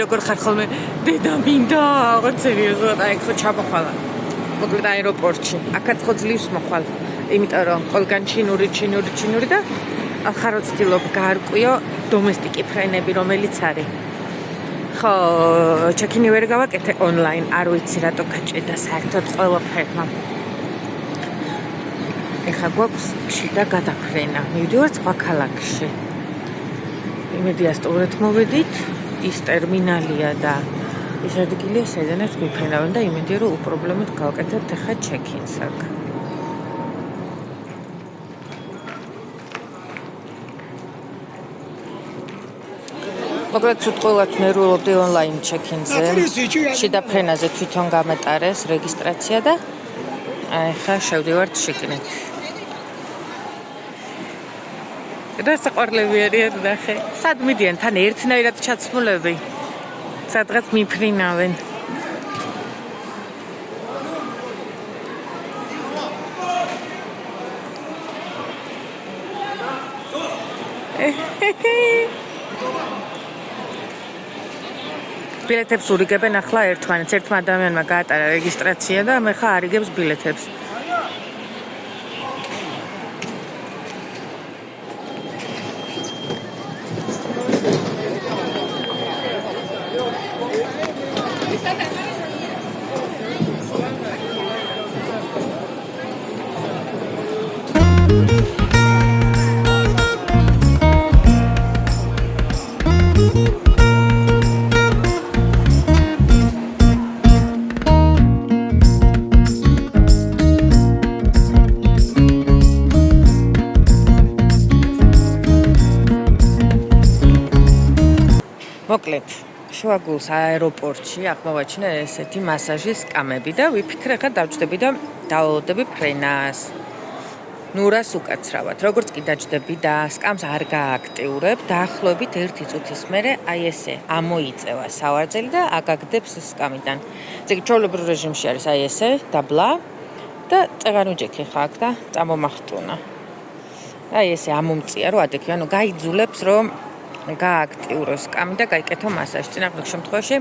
როგორ ხარ ხოლმე დედა მინდა აღარ სერიოზულად აი ხო ჩამოხვალა მოკლედ აეროპორტში აქაც ხო ძლივს მოხვალ იმიტომ რომ ყველგან ჩინური და ახარო ცდილობ გაარკვიო დომესტიკი ფრენები რომელიც არის ხო ჩეკინი ვერ გავაკეთე ონლაინ არ ვიცი რატო გაჭედა საერთოდ ყველაფერმა ეხა გვაქვს შიდა გადაფრენა მივდივართ სხვა ქალაქში იმედია სწორად მოვედით ის ტერმინალია და ის ადგილია სადაც გვიფრენავენ და იმედია რომ უპრობლემოდ გავაკეთებთ ახლა ჩეკინს აქ მოკლედ ცოტყვილად ნერვულობდი ონლაინ ჩეკინზე შიდა ფრენაზე თვითონ გამეტარეს რეგისტრაცია და ახლა შევდივართ შიგნით და საყვარლები არიან ნახე სად მიდიან თან ერთნაირად ჩაცმულები სადღაც მიფრინავენ ბილეთებს ურიგებენ ახლა ერთმა ადამიანმა გაატარა რეგისტრაცია და მე ხა არიგებს ბილეთებს მოკლედ შუაგულს აეროპორტში აღმოვაჩინე ესეთი მასაჟის კამები და ვიფიქრე ხა დავჭდები და დავალოდები ფრენას ნურას უკაცრავად როგორც კი დაჭდები და სკამს არ გააქტიურებ დაახლოებით 1 წუთის მერე აი ესე ამოიწევა სავარძელი და აგაგდებს სკამიდან ზეგი ჩვეულებრივ რეჟიმში არის აი ესე დაბლა და წეღარ უჯექი ხა აქ და წამომახტუნა აი ესე ამომწია რომ ადექი ანუ გაიძულებს რომ გააქტიუროს სკამი და გაიკეთო მასაჟი წინააღმდეგ შემთხვევაში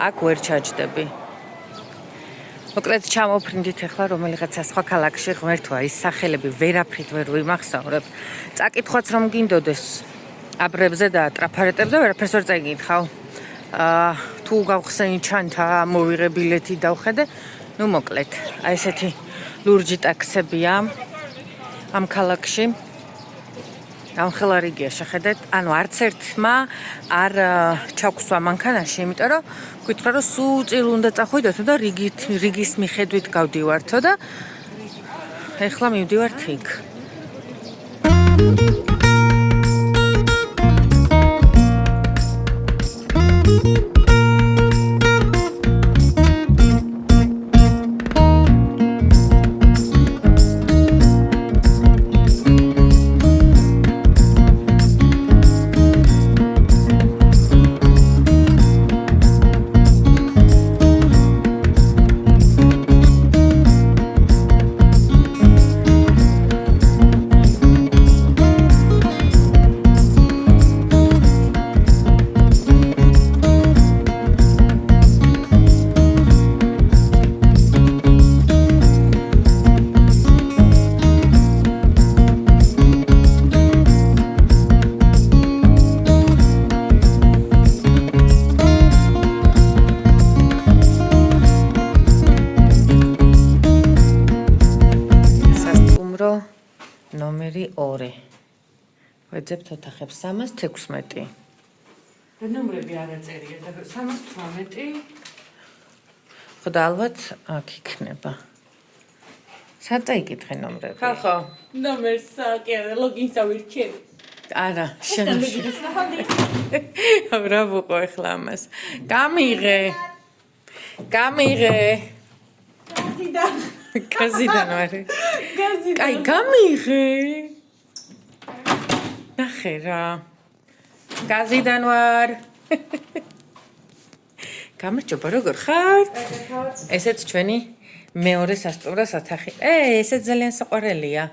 აქ ვერ ჩაჯდები მოკლედ ჩამოფრინდით ახლა რომელიღაცა სხვა ქალაქში ღმერთოა ის სახელები ვერაფრით ვერ ვიმახსოვრებ წაკითხვაც რომ გინდოდეს აბრებზე და ტრაფარეტებზე ვერაფერს ვერ წაიგითხავ თუ გავხსენი ჩანთა მოვიღე ბილეთი დავხედე ნუ მოკლედ აი ესეთი ლურჯი ტაქსებია ამ ქალაქში ამხელარიგია შეხედეთ, ანუ არც ერთმა არ ჩაგვსვა მანქანაში, იმიტომ რომ გითხრა რომ სულ წილ უნდა წახვიდოთო და რიგის მიხედვით გავდივართო და ეხლა მივდივართ იქ. ნომერი 2. ვეძებთ ოთახებს 316. და ნომრები არ აწერია და 318. ხო და ალბათ აქ იქნება. სად წაიკითხე ნომრები? ხო. ნომერს კი არა, ლოგინს ავირჩიე. არა, შენში. რა ვუყო ახლა ამას? გამიღე. გაზიდან ვარ. კაი, გამიღე. ნახე რა. გაზიდან ვარ. გამარჯობა, როგორ ხართ? ესეც ჩვენი მეორე სასტუმრო სათახი. ესეც ძალიან საყვარელია.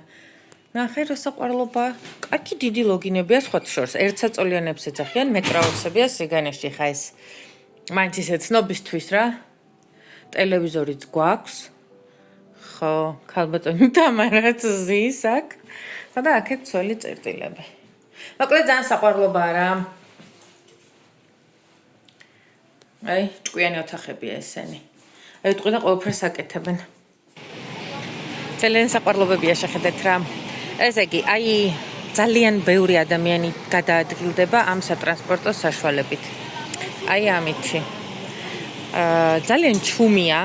ნახე რა საყვარლობა. კაკი დიდი ლოგინებია სხვათა შორის. ერთსაწოლიანებს ეძახიან, მეტრავოცებია სიგანეში ხა ეს მაინც ისე ცნობისთვის რა. ტელევიზორიც გვაქვს. ხო, ქალბატონი თამარაც ზის აქ. და აქეთ ცველი წერტილები. მოკლედ ძალიან საყვარლობაა რა. აი, ჭკვიანი ოთახებია ესენი. აი, ტყვი და ყველაფერს აკეთებენ. ძალიან საყვარლობებია შეხედეთ რა. ესე იგი, აი ძალიან ბევრი ადამიანი გადაადგილდება ამ სატრანსპორტო საშუალებით. აი ამითი. ძალიან ჩუმია.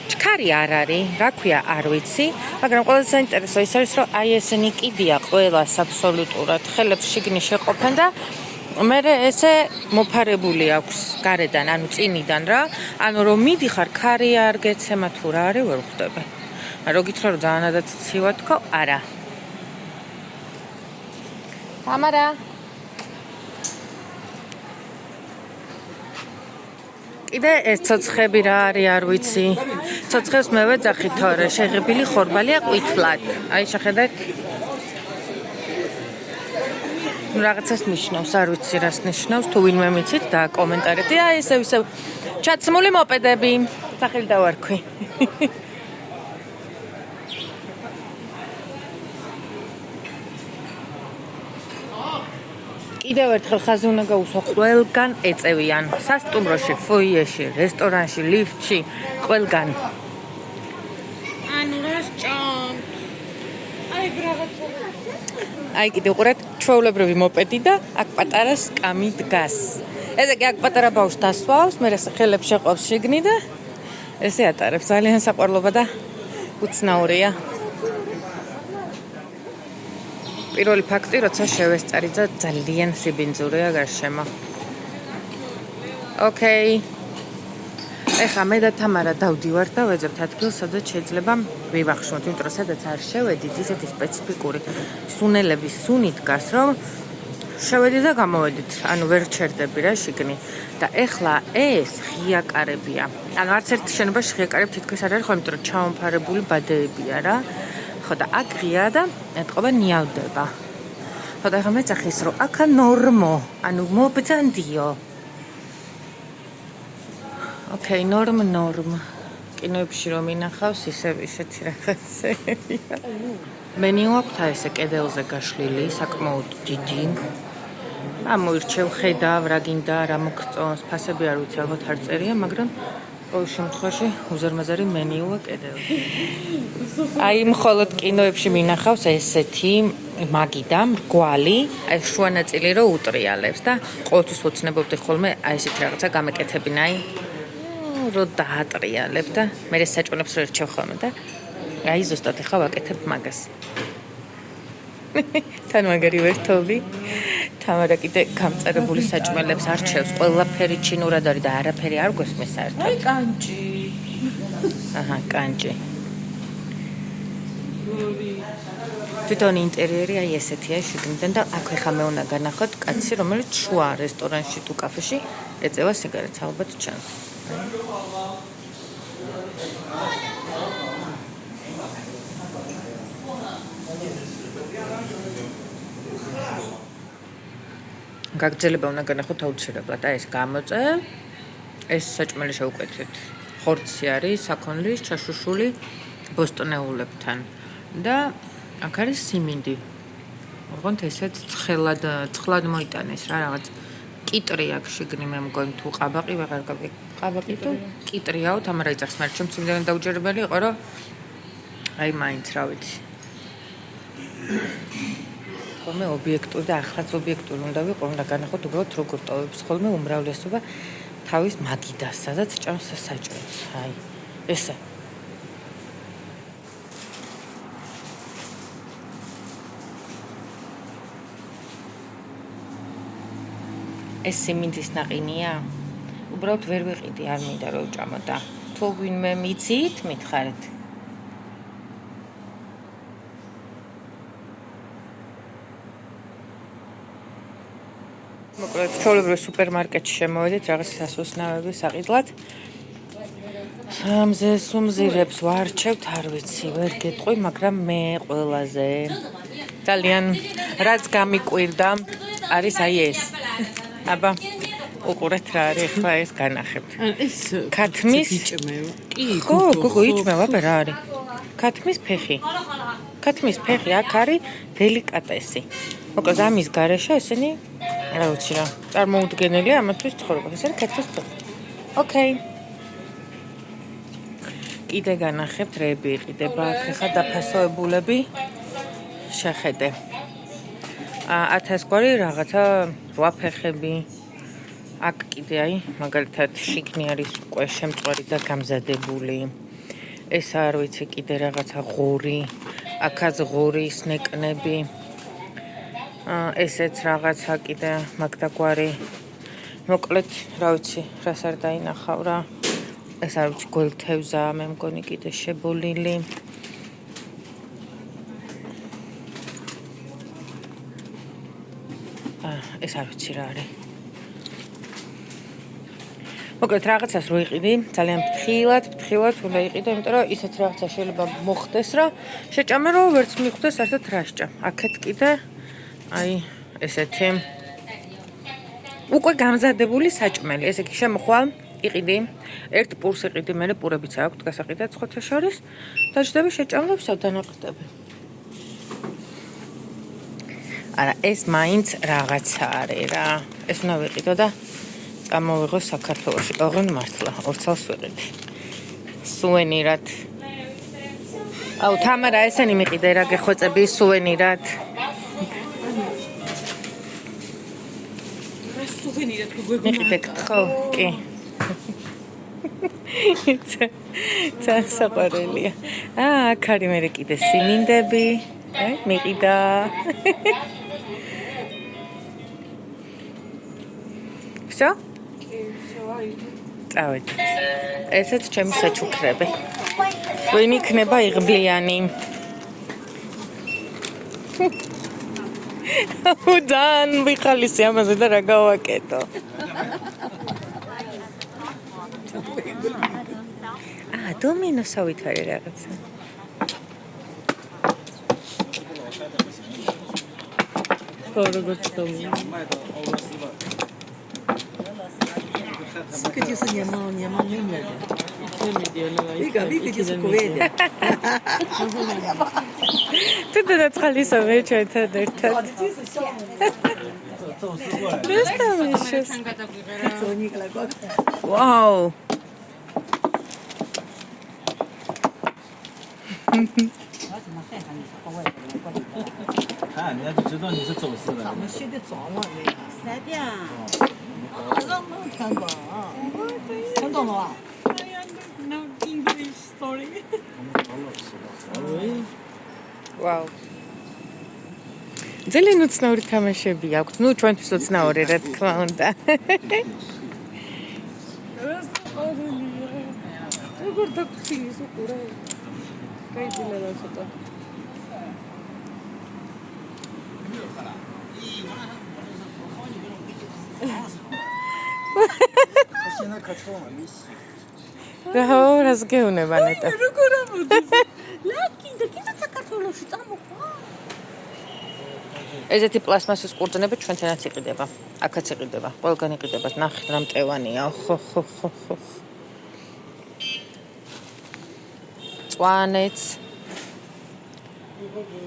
ჩქარი არ არის, რა ქვია, არ ვიცი, მაგრამ ყველაზე საინტერესო ის არის, რომ აი ესენი კიდია ყველას აბსოლუტურად ხელებს შიგნი შეყოფენ და მე ესე მოფარებული აქვს გარედან, ანუ წინიდან რა. ანუ რომ მიდიხარ, ქარი არ გეცემა თუ რა არის, ვერ ხვდები. რო გითხრა რომ ძალიანადაც ცივა თქო, არა. თამარა კიდე ეს ცოცხები რა არის, არ ვიცი. ცოცხებს მე ვეძახი თორე, შეღებილი ხორბალია ყვითლად. აი შეხედეთ. რაღაცას ნიშნავს, არ ვიცი რას ნიშნავს, თუ ვინმე მიცით და კომენტარები. აი ესე ჩაცმული მოპედები. სახელი დავარქვი. კიდევ ერთხელ ხაზი უნდა გაუსვა, ყველგან ეწევიან. სასტუმროში, ფოიეში, რესტორანში, ლიფტში, ყველგან. ანუ რა სჭამთ? აი რაღაცა. აი კიდე უყურეთ, ჩვეულებრივი მოპედი და აქ პატარა სკამი დგას. ესე იგი აქ პატარა ბავშვს დასვავს, მე ხელებს შეყობს შიგნი და ესე ატარებს. ძალიან საყვარლობა და უცნაურია. პირველი ფაქტი, როცა შევესწარი და ძალიან სიბინძურია გარშემო. ოკეი. ეხლა მე და თამარა დავდივართ და ვეძებთ ადგილს, სადაც შეიძლება ვივახშმოთ, იმიტომ რომ სადაც არ შევედით, ისეთი სპეციფიკური სუნელების სუნი დგას, რომ შევედი და გამოვედით, ანუ ვერ ჩერდები რა შიგნი. და ეხლა ეს ღია კარებია. ანუ არც ერთ შენობაში ღია კარები თითქოს არ არის, ხო, იმიტომ რომ ჩამოფარებული ბადეებია რა. ხო და აქ ღია და ეთყობა ნიავდება. ხო და ახლა მეძახის რომ აქა ნორმო, ანუ მობძანდიო. ოკეი, ნორმ. კინოებში რომ ინახავს ისევ ისეთი რაღაცებია. მენიუ აქვს ესე კედელზე გაშლილი, საკმაოდ დიდი. ამოირჩევ, ხედავ, რა გინდა, რა მოგწონს, ფასები არ ვიცი, ალბათ არ წერია, მაგრამ ყოველ შემთხვევაში უზარმაზარი მენიუა კედელზე. აი მხოლოდ კინოებში მინახავს ესეთი მაგიდა, მრგვალი, აი შუა ნაწილი რო უტრიალებს და ყოველთვის ვოცნებობდი ხოლმე აი ესეთი რაღაცა გამეკეთებინა, აი რო დაატრიალებ და მე საჭმელებს რო ერჩევ ხოლმე და აი ზუსტად ახლა ვაკეთებ მაგას. თან მაგარი ვერთობი. თამარა კიდე გამწერებული საჭმელებს არჩევს, ყველაფერი ჩინურად არის და არაფერი არ გვესმის საერთოდ. აი კანჭი. აჰა, კანჭი. თვითონ ინტერიერი აი ესეთია შიგნიდან და აქ ხა მე უნდა განახოთ კაცი, რომელიც შუა რესტორანში თუ კაფეში ეწევა სიგარეტს, ალბათ ჩანს. გაგრძელება უნდა განახოთ აუცილებლად, აი ეს გამოწე, ეს საჭმელი შევკვეთით. ხორცი არის, საქონლის, ჩაშუშული ბოსტნეულებთან და აქ არის სიმინდი. ოღონდ ესეც ცხლად მოიტანეს რა, რაღაც კიტრი აქვს შიგნი, მე მგონი თუ ყაბაყი ვეღარ გავიგე. ყაბაყი თუ კიტრიაო, თამარა იცახს, მაგრამ ჩემ სიმინდიდან დაუჯერებელი იყო, რომ აი მაინც რა ვიცი. ხოლმე ობიექტური და ახლაც ობიექტური უნდა ვიყო, უნდა განახოთ უბრალოდ როგორ ტოვებს ხოლმე უმრავლესობა თავის მაგიდას, სადაც ჭამს საჭმელს. აი, ესე. ეს სიმინდის ნაყინია? უბრალოდ ვერ ვიყიდი, არ მინდა რომ ვჭამო და თუ ვინმე მიცით, მითხარით. მოკლედ, ჩვეულებრივ სუპერმარკეტში შემოვედით რაღაც სასუსნავები საყიდლად. სამზე სუმზირებს ვარჩევთ, არ ვიცი, ვერ გეტყვი, მაგრამ მე ყველაზე ძალიან რაც გამიკვირდა არის აი ეს. აბა, უყურეთ რა არის ახლა ეს განახებთ. ეს ქათმის იჭმევა. კი, გოგო იჭმევა აბა რა არის? ქათმის ფეხი. ქათმის ფეხი აქ არის დელიკატესი. მოკლედ ამის გარეშე ესენი რა ვიცი რა, წარმოუდგენელია ამათვის ცხოვრება. ეს არის ქათმის ფეხი. ოკეი. კიდე განახებთ რები იყიდება აქ ხა დაფასოებულები. შეხედე. 1000 გვარი რაღაცა 8 ფეხები. აქ კიდე აი მაგალითად შიგნი არის უკვე შემწვარი და გამზადებული. ეს არ ვიცი კიდე რაღაცა ღორი, აქაც ღორის ნეკნები. ესეც რაღაცა კიდე მაგდაგვარი. მოკლედ, რა ვიცი, რას არ დაინახავ რა. ეს არ ვიცი გველთევზაა, მე მგონი კიდე შებოლილი. ეს არ ვიცი რა არის. მოკლედ რაღაცას რო იყიდი, ძალიან ფრთხილად უნდა იყიდო, იმიტომ რომ ისეთ რაღაცა შეიძლება მოხდეს რა, შეჭამე რომ ვერც მიხვდეს ასეთ რაშჭა. აქეთ კიდე აი ესეთი უკვე გამზადებული საჭმელი. ესე იგი შემოხვალ, იყიდი, ერთ პურს იყიდი, მე პურებიც აქვს გასაყიდად სხვათა შორის. დაждები შეჭამლებსა დანაყრდები. არა, ეს მაინც რაღაცა არის რა. ეს უნდა ვიყიდო და წამოვიღო საქართველოში. ოღონდ მართლა, ორცალს ვიყიდი. სუვენირად. აუ, თამარა, ესენი მიყიდე რა გეხვეწები სუვენირად. სუვენირად გვეგონა. მიყიდე ხო? კი. საყვარელია. აქ არის მე კიდე სიმინდები. მიყიდა. Всё? წავედით. ესეც ჩემი საჩუქრები. ვინ იქნება იღბლიანი? უდან ვიხალისი ამაზე და რა გავაკეთო? დომინოსავით არის რაღაცა. როგორც დომინო. Che ti segniamo niente. Mica ti si vede. Tutto da tralisa vece ერთად. Представляешь? Вау.看，人家就知道你是走私的。咱们学的早了，3点。看到啊，看到了吧？ No English, sorry. Вау. ძალიან უცნაური თამაშები აქვს. ნუ ჩვენთვის უცნაური რა თქმა უნდა. როგორ დაგწიეს უყურე? გაიძილა რა ცოტა. რას გეუნება ნეტა? როგორ ამოდის? ლაკინდა, კიდე საქართველოში წამოყვა. ესეთი პლასმასის ყურძნები ჩვენთანაც იყიდება. აქაც იყიდება. ყველგან იყიდება. ნახეთ რა მტევანია. ხო. წვანეც.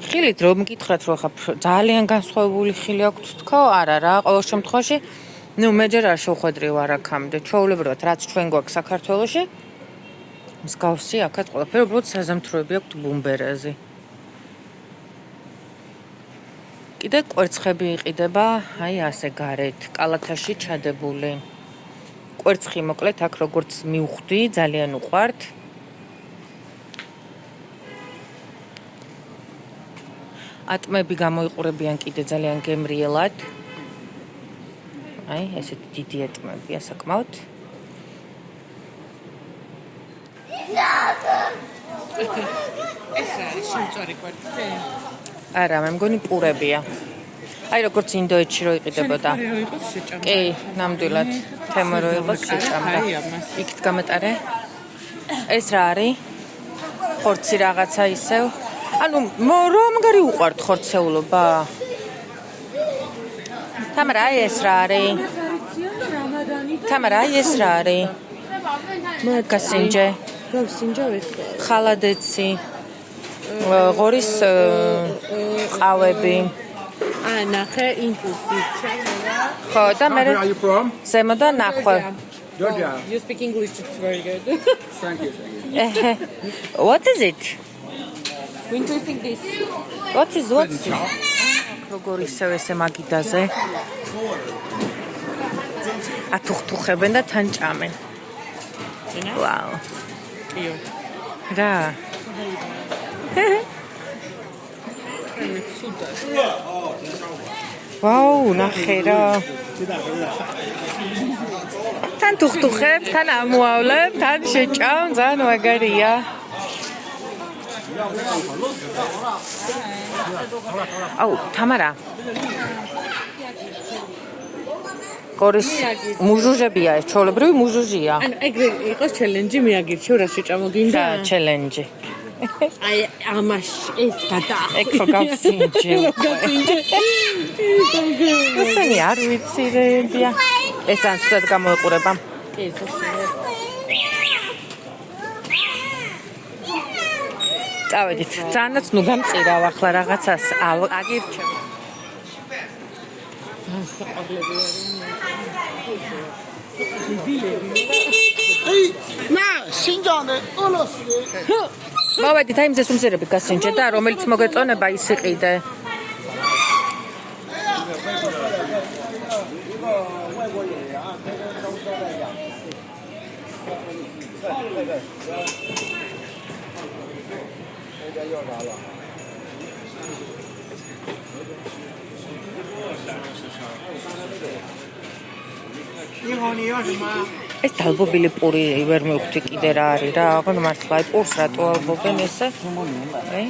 ხილით რომ მკითხათ რომ ხა ძალიან განსხვავებული ხილი აქვს თქო? არა რა, ყოველ შემთხვევაში ნუ მე ჯერ არ შევხვედრი ვარ აქამდე. ჩვეულებრივად რაც ჩვენ გვაქვს საქართველოში მსგავსი აქაც ყველაფერი უბრალოდ საზამთროები აქვს ბუმბერაზე. კიდე კვერცხები იყიდება, აი ასე გარეთ, კალათაში ჩადებული. კვერცხი მოკლედ აქ როგორც მივხვდი, ძალიან უყვართ. ატმები გამოიყურებიან კიდე ძალიან გემრიელად. აი, ესეთი დიდი ატმებია საკმაოდ. ეს არის შემწვარი კვერცხი? არა, მე მგონი პურებია. აი, როგორც ინდოეთში რო იყიდებოდა. კი, ნამდვილად. თემა რო იყოს შეჭამდა. იქით გამატარე. ეს რა არის? ხორცი რაღაცა ისევ. ანუ რო ამგარი უყვართ ხორცეულობა? თამარა, აი ეს რა არის? თამარა, ეს რა არის? გასინჯე. გავსინჯა ეს. ხალადეცი. ღორის ყავები. ნახე იმპულსი. ხო, და მე Where are you from? ზემოდან ნახვა. Georgia. You speak English, it's very good. Thank you. What is it? When do you think this? What is როგორ ისევ ესე მაგიდაზე? ათუხთუხებენ და თან ჭამენ. ვაუ. იო. რა? ვაუ, ნახე რა. თან თუხთუხებ, თან ამოავლებ, თან შეჭამ, ძალიან მაგარია. აუ, თამარა. გორის მუჟუჟებია, ეს ჩოლებრივი მუჟუჟია. ან ეგრე იყოს ჩელენჯი მიაგირჩევ რა შეჭამოგინდა? და ჩელენჯი. აი ამას ეს გადაახ. ეგ ხო გავსინჯე. ესენი არ ვიცი რეებია. ეს ძალიან ცუდად გამოიყურება. ეს წავედით. ძალიანაც ნუ გამწირავ ახლა რაღაცას აგირჩევ.那新疆的、俄罗斯的， მოვედით აი მზეს უმზერები გასინჯე და რომელიც მოგეწონება ის იყიდე. ეს დალბობილი პური ვერ მივხვდი კიდე რა არის რა, აღარ მართლა აი პურს რატო ალბობენ ესე? აი